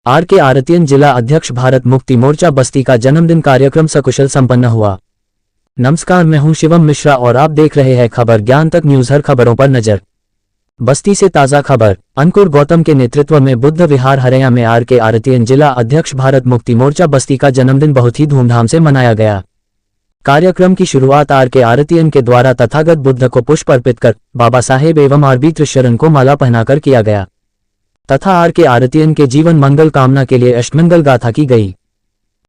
R K. आरतियन जिला अध्यक्ष भारत मुक्ति मोर्चा बस्ती का जन्मदिन कार्यक्रम सकुशल संपन्न हुआ। नमस्कार, मैं हूं शिवम मिश्रा और आप देख रहे हैं खबर ज्ञान तक न्यूज। हर खबरों पर नजर। बस्ती से ताजा खबर। अंकुर गौतम के नेतृत्व में बुद्ध विहार हरियाणा में आर.के. आरतियन जिला अध्यक्ष भारत मुक्ति मोर्चा बस्ती का जन्मदिन बहुत ही धूमधाम से मनाया गया। कार्यक्रम की शुरुआत आर.के. आरतियन के द्वारा तथागत बुद्ध को पुष्प अर्पित कर बाबा साहेब एवं आरबी त्रिशरण को माला पहनाकर किया गया तथा आर.के. आरतियन के जीवन मंगल कामना के लिए अष्टमंगल गाथा की गई।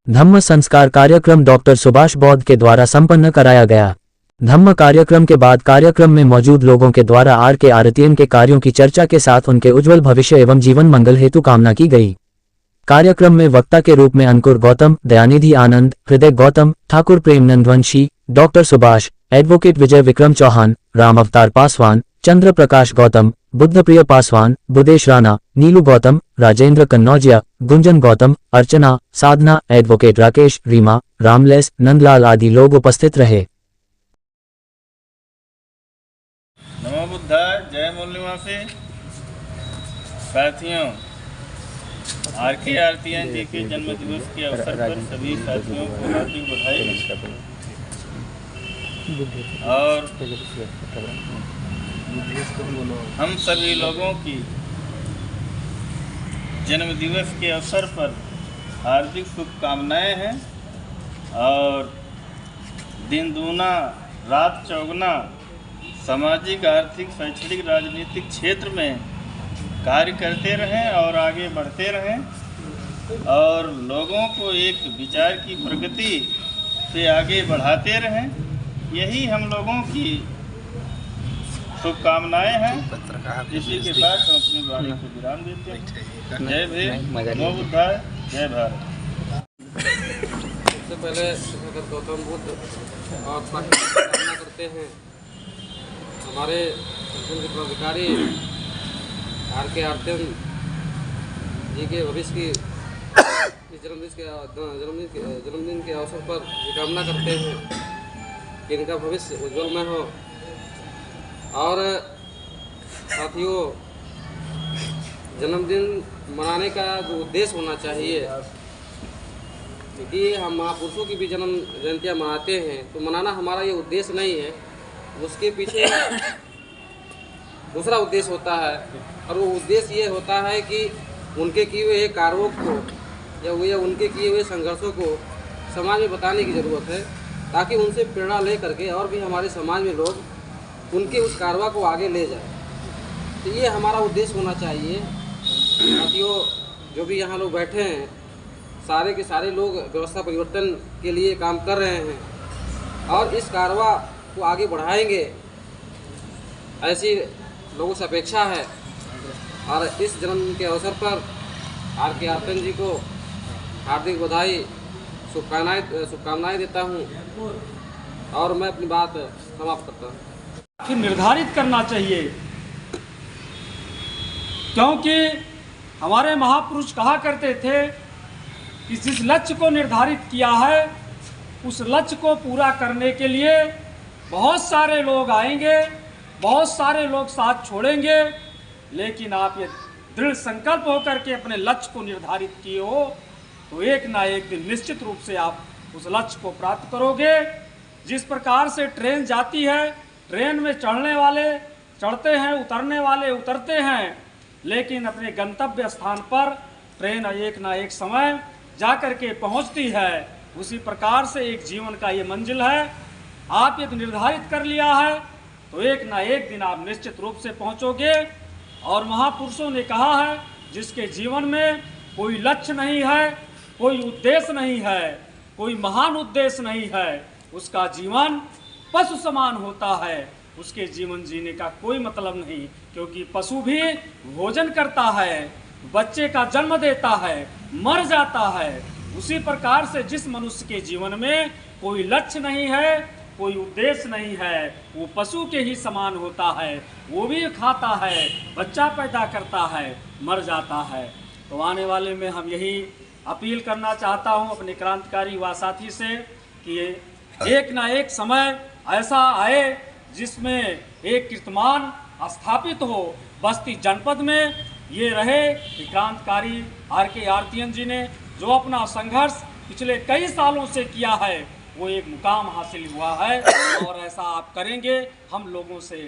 धम्म संस्कार कार्यक्रम डॉक्टर सुभाष बौद्ध के द्वारा संपन्न कराया गया। धम्म कार्यक्रम के बाद कार्यक्रम में मौजूद लोगों के द्वारा आर.के. आरतियन के कार्यों की चर्चा के साथ उनके उज्जवल भविष्य एवं जीवन मंगल हेतु कामना की गई। कार्यक्रम में वक्ता के रूप में अंकुर गौतम, दयानिधि आनंद, हृदय गौतम, ठाकुर प्रेमनंद वंशी, डॉक्टर सुभाष, एडवोकेट विजय विक्रम चौहान, राम अवतार पासवान, चंद्र प्रकाश गौतम, बुद्धप्रिय पासवान, बुदेश राणा, नीलू गौतम, राजेंद्र कन्नौजिया, गुंजन गौतम, अर्चना, साधना, एडवोकेट राकेश, रीमा, रामलेस, नंदलाल आदि लोग उपस्थित रहे। नमो बुद्धाय। जय मूल निवासी साथियों, आर.के. आरतियन जी के जन्म दिवस के अवसर पर सभी साथियों को हार्दिक बधाई और हम सभी लोगों की जन्म दिवस के अवसर पर हार्दिक शुभकामनाएं हैं और दिन दूना रात चौगुना सामाजिक, आर्थिक, शैक्षणिक, राजनीतिक क्षेत्र में कार्य करते रहें और आगे बढ़ते रहें और लोगों को एक विचार की प्रगति से आगे बढ़ाते रहें। यही हम लोगों की शुभकामनाएं हैं। इसी के साथ हम अपनी वाणी को विराम देते हैं। जय भीम, नमो बुद्धाय, जय भारत। सबसे पहले गौतम बुद्ध और कामना करते हैं हमारे पदाधिकारी आर.के. आरतियन जी के भविष्य की इस जन्मदिन के अवसर पर ये कामना करते हैं कि इनका भविष्य उज्जवलमय हो। और साथियों, जन्मदिन मनाने का जो उद्देश्य होना चाहिए, क्योंकि हम महापुरुषों की भी जन्म जयंतियाँ मनाते हैं तो मनाना हमारा ये उद्देश्य नहीं है, उसके पीछे दूसरा उद्देश्य होता है। और वो उद्देश्य ये होता है कि उनके किए हुए कार्यों को या उनके किए हुए संघर्षों को समाज में बताने की ज़रूरत है, ताकि उनसे प्रेरणा ले करके और भी हमारे समाज में लोग उनके उस कार्रवाई को आगे ले जाए। तो ये हमारा उद्देश्य होना चाहिए। साथियों, जो भी यहाँ लोग बैठे हैं, सारे के सारे लोग व्यवस्था परिवर्तन के लिए काम कर रहे हैं और इस कार्रवाई को आगे बढ़ाएंगे, ऐसी लोगों से अपेक्षा है। और इस जन्म के अवसर पर आर.के. आरतियन जी को हार्दिक बधाई, शुभकामनाएं देता हूं और मैं अपनी बात समाप्त करता हूं। फिर निर्धारित करना चाहिए, क्योंकि हमारे महापुरुष कहा करते थे कि जिस लक्ष्य को निर्धारित किया है उस लक्ष्य को पूरा करने के लिए बहुत सारे लोग आएंगे, बहुत सारे लोग साथ छोड़ेंगे, लेकिन आप ये दृढ़ संकल्प होकर के अपने लक्ष्य को निर्धारित किए हो तो एक ना एक दिन निश्चित रूप से आप उस लक्ष्य को प्राप्त करोगे। जिस प्रकार से ट्रेन जाती है, ट्रेन में चढ़ने वाले चढ़ते हैं, उतरने वाले उतरते हैं, लेकिन अपने गंतव्य स्थान पर ट्रेन एक ना एक समय जा कर के पहुँचती है। उसी प्रकार से एक जीवन का ये मंजिल है। आप यदि निर्धारित कर लिया है तो एक ना एक दिन आप निश्चित रूप से पहुंचोगे। और महापुरुषों ने कहा है, जिसके जीवन में कोई लक्ष्य नहीं है, कोई उद्देश्य नहीं है, कोई महान उद्देश्य नहीं है, उसका जीवन पशु समान होता है। उसके जीवन जीने का कोई मतलब नहीं, क्योंकि पशु भी भोजन करता है, बच्चे का जन्म देता है, मर जाता है। उसी प्रकार से जिस मनुष्य के जीवन में कोई लक्ष्य नहीं है, कोई उद्देश्य नहीं है, वो पशु के ही समान होता है। वो भी खाता है, बच्चा पैदा करता है, मर जाता है। तो आने वाले में हम यही अपील करना चाहता हूँ अपने क्रांतिकारी युवा साथी से कि एक ना एक समय ऐसा आए जिसमें एक कीर्तिमान स्थापित हो बस्ती जनपद में ये रहे कि क्रांतिकारी RK आर्तियन जी ने जो अपना संघर्ष पिछले कई सालों से किया है वो एक मुकाम हासिल हुआ है, और ऐसा आप करेंगे हम लोगों से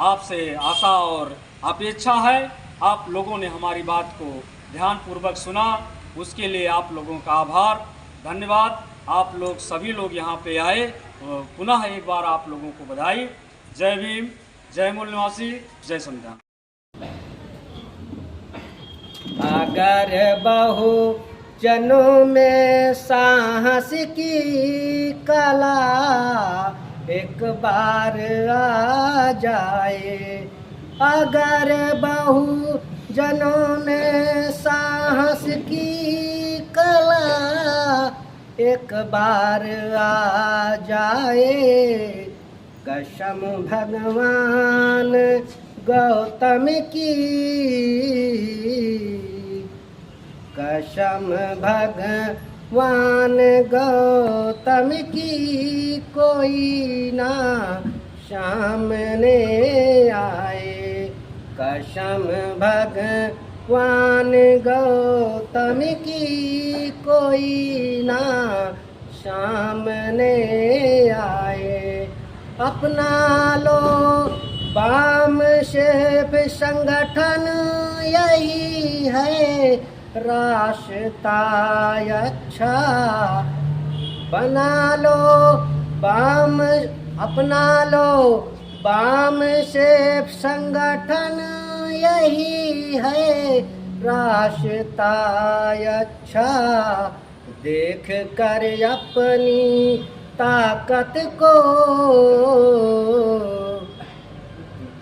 आपसे आशा और अपेक्षा है। आप लोगों ने हमारी बात को ध्यानपूर्वक सुना, उसके लिए आप लोगों का आभार, धन्यवाद। आप लोग सभी लोग यहाँ पे आए, पुनः एक बार आप लोगों को बधाई। जय भीम, जय मूल निवासी, जय संविधान। अगर बहु जनों में साहस की कला एक बार आ जाए, अगर बहु जनों में साहस की कला एक बार आ जाए, कसम भगवान गौतम की, कसम भगवान गौतम की, कोई ना सामने आए, कसम भगवान गौतम की, कोई ना सामने आए। अपना लो वाम शेफ संगठन यही है रास्ता अच्छा, बना लो वाम, अपना लो वाम शेफ संगठन यही है रास्ता अच्छा, देख कर अपनी ताकत को,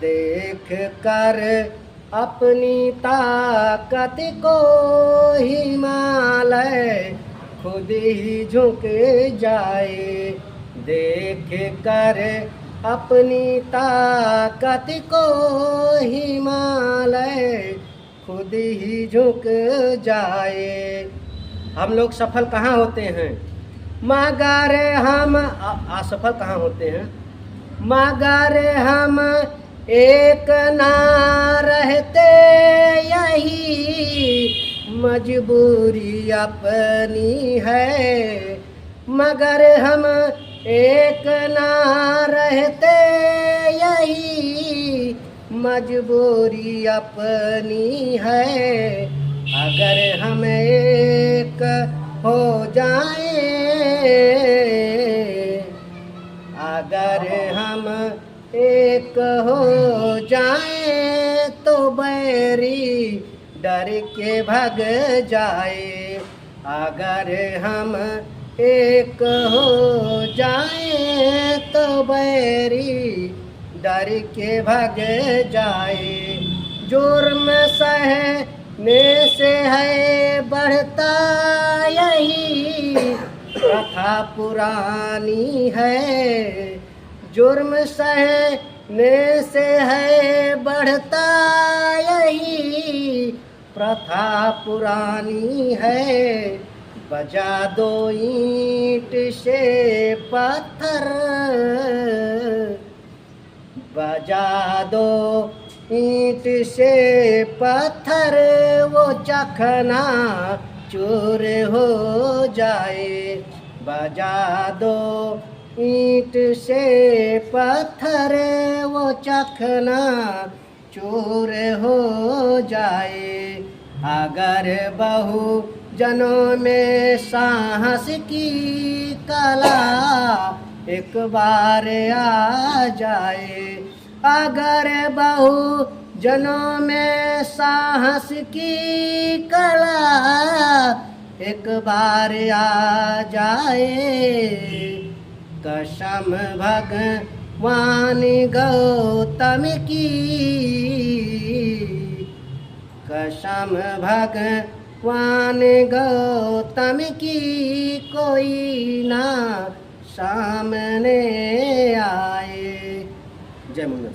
देख कर अपनी ताकत को, हिमालय खुद ही झुक जाए, देख कर अपनी ताकत को, हिमालय खुद ही झुक जाए। हम लोग सफल कहाँ होते हैं? मगर हम असफल कहाँ होते हैं? मगर हम एक ना रहते, यही मजबूरी अपनी है, मगर हम एक ना रहते, यही मजबूरी अपनी है, अगर हम एक हो जाए, अगर हम एक हो जाए तो बैरी डर के भाग जाए, अगर हम एक हो जाए तो बैरी डर के भाग जाए। जुर्म सहने से है बढ़ता यही प्रथा पुरानी है, जुर्म सहने से है बढ़ता यही प्रथा पुरानी है, बजा दो ईंट से पत्थर, बजा दो ईंट से पत्थर, वो चखना चूर हो जाए, बजा दो ईंट से पत्थर, वो चखना चूर हो जाए, अगर बहु जनों में साहस की कला एक बार आ जाए, अगर बहु जनों में साहस की कला एक बार आ जाए, कसम भगवान गौतम की, कसम भगवान गौतम की, कोई ना सामने आए। जय मुन्ना।